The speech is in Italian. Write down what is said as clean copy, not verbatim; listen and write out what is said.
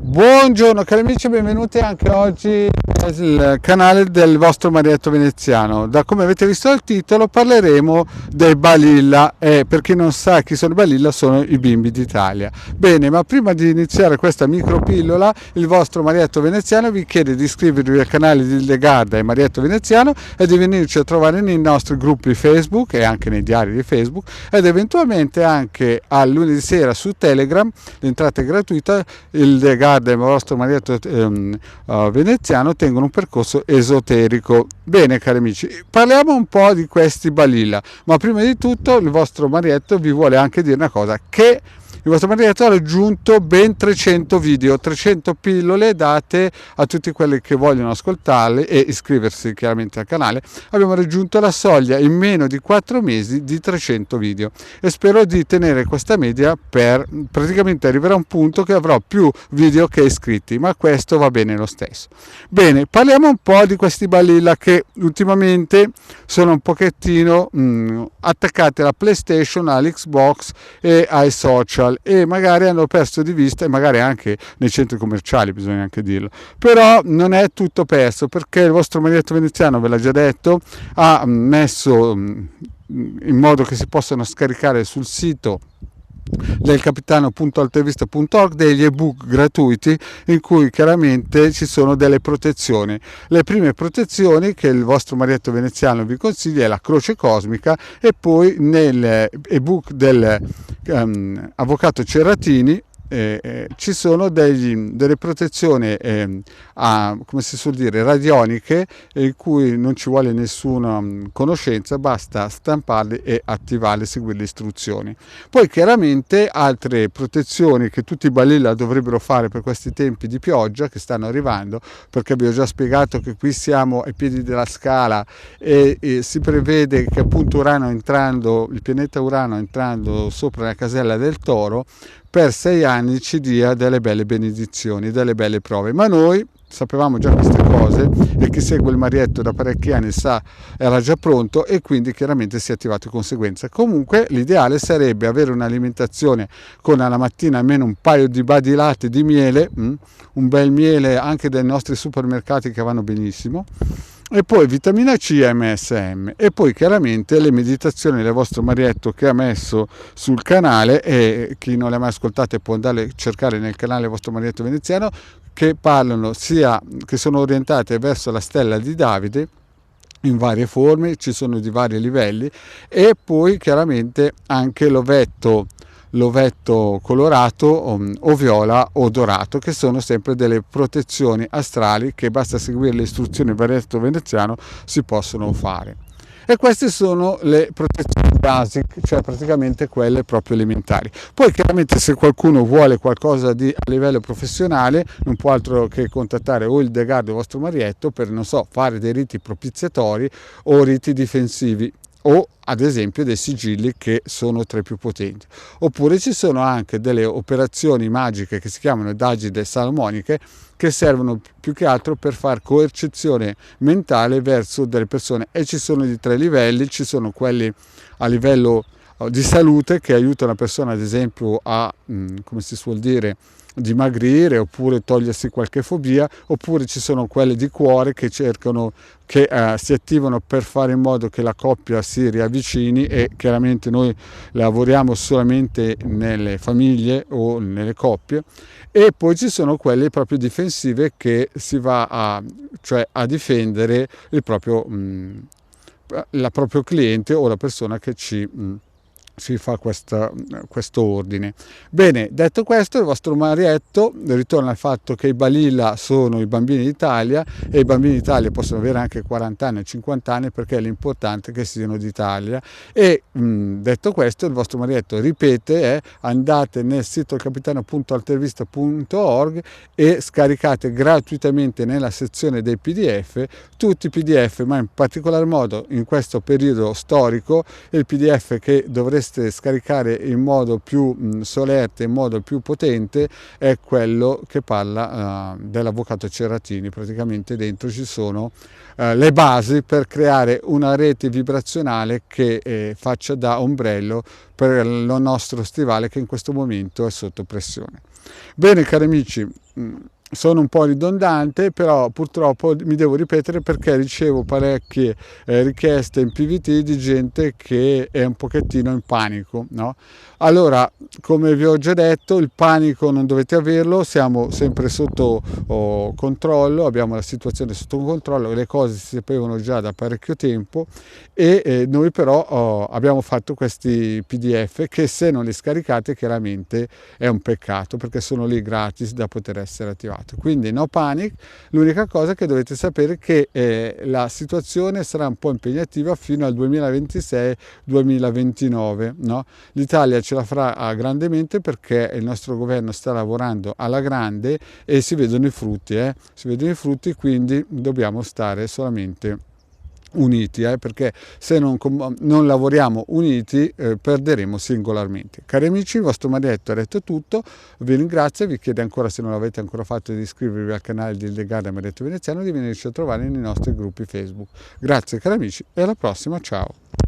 Buongiorno cari amici, benvenuti anche oggi sul canale del vostro Marietto Veneziano. Da come avete visto dal titolo parleremo dei Balilla e per chi non sa chi sono i Balilla sono i bimbi d'Italia. Bene, ma prima di iniziare questa micropillola il vostro Marietto Veneziano vi chiede di iscrivervi al canale di Legarda e Marietto Veneziano e di venirci a trovare nei nostri gruppi Facebook e anche nei diari di Facebook ed eventualmente anche al lunedì sera su Telegram. L'entrata è gratuita, il Legarda e il vostro Marietto Veneziano tengono un percorso esoterico. Bene cari amici, parliamo un po' di questi Balilla, ma prima di tutto il vostro Marietto vi vuole anche dire una cosa, che il vostro Marietto ha raggiunto ben 300 video, 300 pillole date a tutti quelli che vogliono ascoltarle e iscriversi chiaramente al canale. Abbiamo raggiunto la soglia in meno di 4 mesi di 300 video e spero di tenere questa media per praticamente arriverà un punto che avrò più video che iscritti, ma questo va bene lo stesso. Bene, parliamo un po' di questi Balilla che ultimamente sono un pochettino attaccati alla PlayStation, all'Xbox e ai social e magari hanno perso di vista, e magari anche nei centri commerciali, bisogna anche dirlo, però non è tutto perso, perché il vostro Marietto Veneziano, ve l'ha già detto, ha messo in modo che si possano scaricare sul sito del capitano.altavista.org degli ebook gratuiti in cui chiaramente ci sono delle protezioni. Le prime protezioni che il vostro Marietto Veneziano vi consiglia è la croce cosmica, e poi nell'ebook del avvocato Cerratini ci sono delle protezioni come si suol dire radioniche, in cui non ci vuole nessuna conoscenza, basta stamparli e attivarli, seguire le istruzioni. Poi chiaramente altre protezioni che tutti i Balilla dovrebbero fare per questi tempi di pioggia che stanno arrivando, perché vi ho già spiegato che qui siamo ai piedi della scala e si prevede che appunto il pianeta Urano entrando sopra la casella del Toro per 6 anni ci dia delle belle benedizioni, delle belle prove, ma noi sapevamo già queste cose e chi segue il Marietto da parecchi anni sa, era già pronto e quindi chiaramente si è attivato di conseguenza. Comunque l'ideale sarebbe avere un'alimentazione con alla mattina almeno un paio di badilate di miele, un bel miele anche dai nostri supermercati che vanno benissimo, e poi vitamina C e MSM, e poi chiaramente le meditazioni del vostro Marietto che ha messo sul canale, e chi non le ha mai ascoltate può andare a cercare nel canale del vostro Marietto Veneziano, che parlano che sono orientate verso la stella di Davide in varie forme, ci sono di vari livelli, e poi chiaramente anche l'ovetto colorato o viola o dorato, che sono sempre delle protezioni astrali che basta seguire le istruzioni del Marietto Veneziano si possono fare. E queste sono le protezioni basic, cioè praticamente quelle proprio elementari. Poi chiaramente se qualcuno vuole qualcosa a livello professionale non può altro che contattare o il Legarda, il vostro Marietto, per non so, fare dei riti propiziatori o riti difensivi, o ad esempio dei sigilli che sono tra i più potenti. Oppure ci sono anche delle operazioni magiche che si chiamano d'agide salomoniche, che servono più che altro per fare coercizione mentale verso delle persone, e ci sono di 3 livelli. Ci sono quelli a livello di salute che aiutano la persona ad esempio a, come si suol dire, dimagrire oppure togliersi qualche fobia, oppure ci sono quelle di cuore che si attivano per fare in modo che la coppia si riavvicini, e chiaramente noi lavoriamo solamente nelle famiglie o nelle coppie. E poi ci sono quelle proprio difensive che si va a difendere il proprio cliente o la persona che si fa questo ordine. Bene, detto questo, il vostro Marietto ritorna al fatto che i Balilla sono i bambini d'Italia, e i bambini d'Italia possono avere anche 40 anni o 50 anni, perché l'importante è che siano d'Italia. E detto questo, il vostro Marietto ripete, andate nel sito capitano.altavista.org e scaricate gratuitamente nella sezione dei PDF tutti i PDF, ma in particolar modo in questo periodo storico il PDF che dovreste scaricare in modo più solerte, in modo più potente, è quello che parla dell'avvocato Cerratini. Praticamente dentro ci sono le basi per creare una rete vibrazionale che faccia da ombrello per il nostro stivale che in questo momento è sotto pressione. Bene cari amici, sono un po' ridondante, però purtroppo mi devo ripetere perché ricevo parecchie richieste in PVT di gente che è un pochettino in panico, no? Allora, come vi ho già detto, il panico non dovete averlo, siamo sempre sotto controllo, abbiamo la situazione sotto controllo, le cose si sapevano già da parecchio tempo e noi però abbiamo fatto questi PDF che se non li scaricate chiaramente è un peccato perché sono lì gratis da poter essere attivato. Quindi no panic, l'unica cosa che dovete sapere è che la situazione sarà un po' impegnativa fino al 2026-2029, no? L'Italia ce la farà grandemente perché il nostro governo sta lavorando alla grande e si vedono i frutti, quindi dobbiamo stare solamente uniti, perché se non lavoriamo uniti perderemo singolarmente. Cari amici, il vostro Marietto ha detto tutto, vi ringrazio, vi chiedo ancora, se non l'avete ancora fatto, di iscrivervi al canale di Illegale Marietto Veneziano e di venirci a trovare nei nostri gruppi Facebook. Grazie cari amici e alla prossima, ciao!